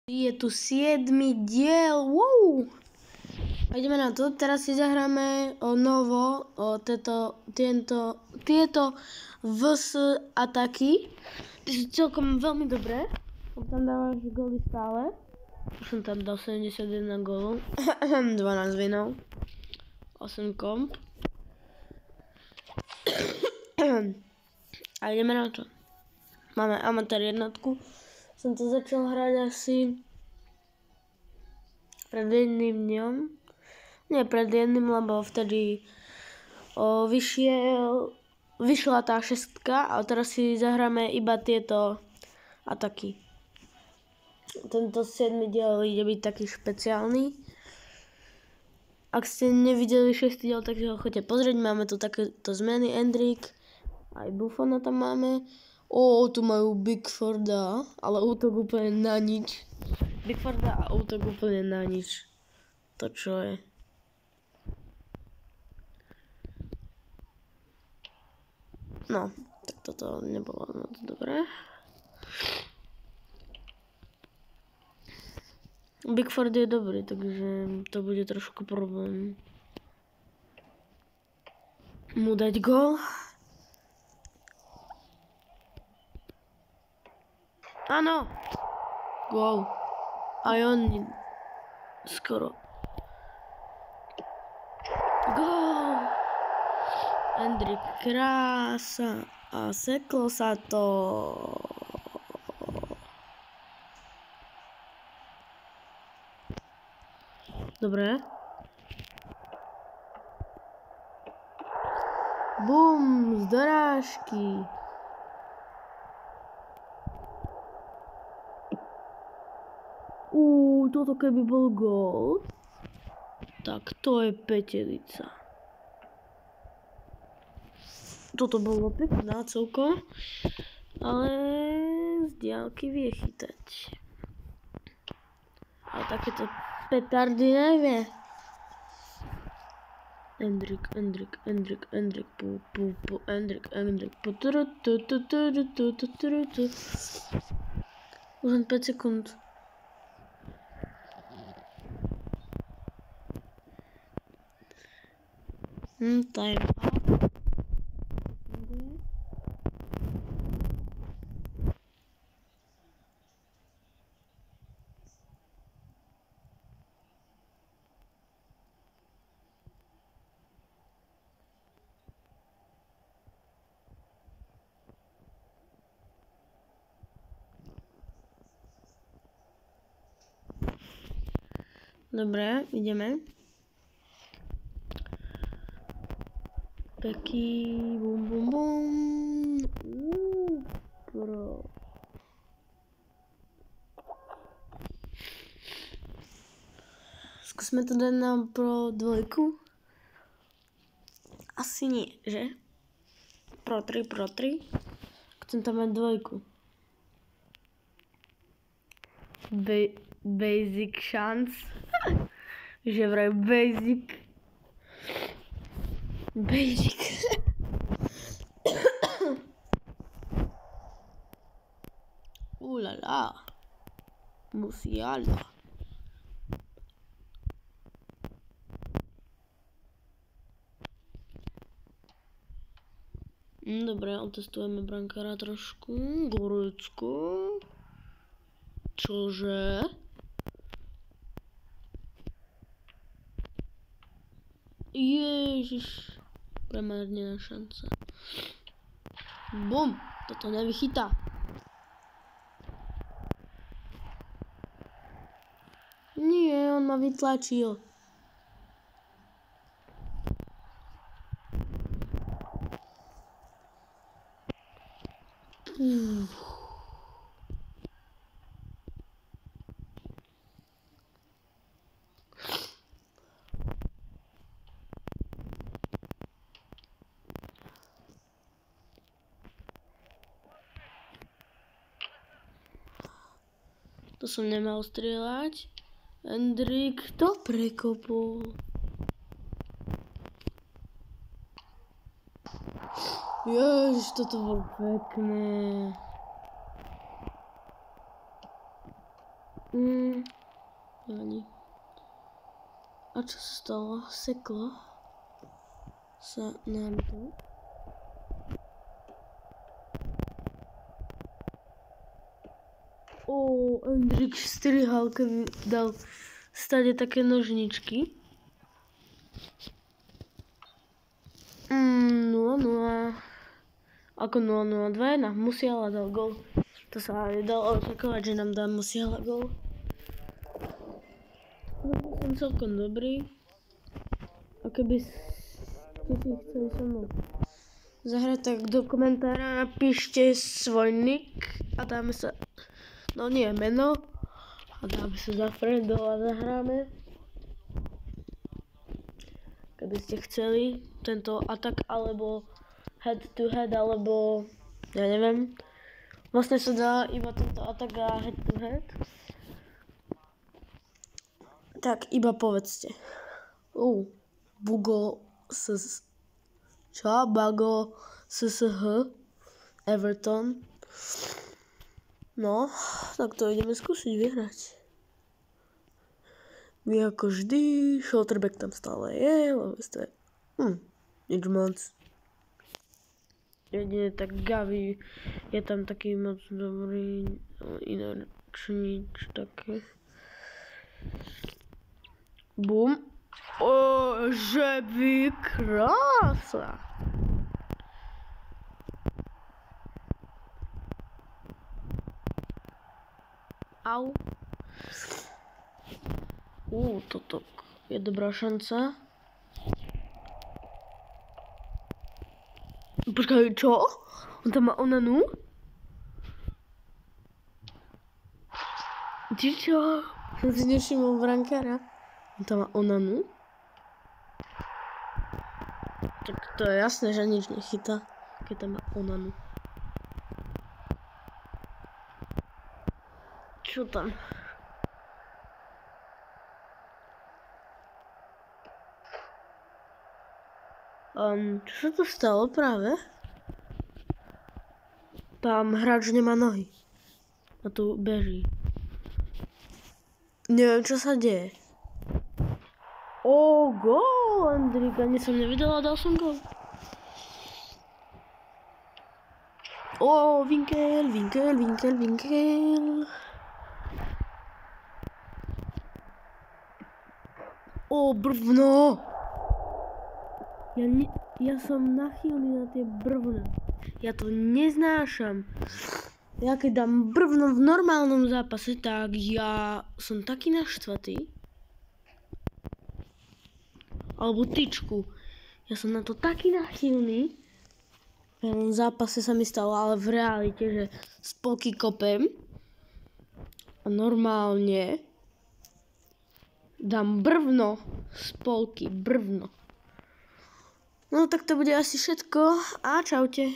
Je tu 7. diel, wow! A ideme na to, teraz si zahráme novo tieto VS ataky. Ty sú celkom veľmi dobré. Tam dávaš góly stále. Už som tam dal 71 gólov. 12 vinov. 8 komp. A ideme na to. Máme amatér jednotku. Som to začal hrať asi pred jedným dňom. Nie pred jedným, lebo vtedy vyšla tá šestka a teraz si zahráme iba tieto ataky. Tento 7. diel ide byť taký špeciálny. Ak ste nevideli 6. diel, tak si ho choďte pozrieť. Máme tu takéto zmeny, Endrick, aj Buffona tam máme. Tu majú Bigforda, ale útok úplne na nič. Bigforda a útok úplne na nič. To čo je? No, tak toto nebolo moc dobré. Bigford je dobrý, takže to bude trošku problém mu dať gól. Áno, gól. Aj on skoro. Gól. Endrick, krása. A seklo sa to. Dobre. Bum, z dorážky. Toto keby bol gól, tak to je petelica. Toto bolo pekná celko, ale z diaľky vie chytať. A takéto petardy nevie. Endrick, Endrick, už len 5 sekúnd. Time out. Dobre, ideme. Taký bum bum bum. Pro. Skúsme to dať na pro 2. Asi nie, že? Pro 3. Chcem tam mať 2. Basic chance. Že vraj basic. Ulala. Musiala. Dobre, otestujeme brankára trošku. Gorecko. Čože? Ježiš. Premárnená šanca. Bum. Toto nevychytá. Nie, on ma vytlačil. To som nemal strieľať. Endrick to prekopol. Ježiš, toto bolo pekné. Ani. A čo sa stalo? Seklo sa nám to. Andrik strihal, keď dal stade také nožničky. 0-0. Ako 0-0, 2-1. Musiala dal gól. To sa dalo očakávať, že nám dá Musiala gól. Som celkom dobrý. A keby ste si chceli so mnou zahrať, tak do komentára napíšte svoj nick a dáme sa, no nie meno, a dáme sa za friendov a zahráme. Keby ste chceli tento atak, alebo head to head, alebo ja neviem. Vlastne sa dá iba tento atak a head to head. Tak iba povedzte. Bugo Bago SSH Everton. No, tak to ideme skúsiť vyhrať. My ako vždy, Schlotterbeck tam stále je, lebo ste nič moc. Jedine tak Gavi je tam taký moc dobrý, ináč nič také. Bum. Že by krása. Au. Toto je dobrá šanca. Počkaj, čo? On tam má onanu? Ty čo? Som si nevšimol brankára. On tam má onanu? Tak to je jasné, že nič nechytá, keď tam má onanu. Čo tam? Čo sa to stalo práve? Tam hráč nemá nohy. A tu beží. Neviem, čo sa deje. Gól, Andrik, ani som nevidela, dal som gól. Winkel. Brvno. Ja som nachylný na tie brvna. Ja to neznášam. Ja keď dám brvno v normálnom zápase, tak ja som taký naštvatý. Alebo tyčku. Ja som na to taký nachylný. V jednom zápase sa mi stalo, ale v realite, že spolky kopem. A normálne dám brvno. Spolky, brvno. No tak to bude asi všetko a čaute.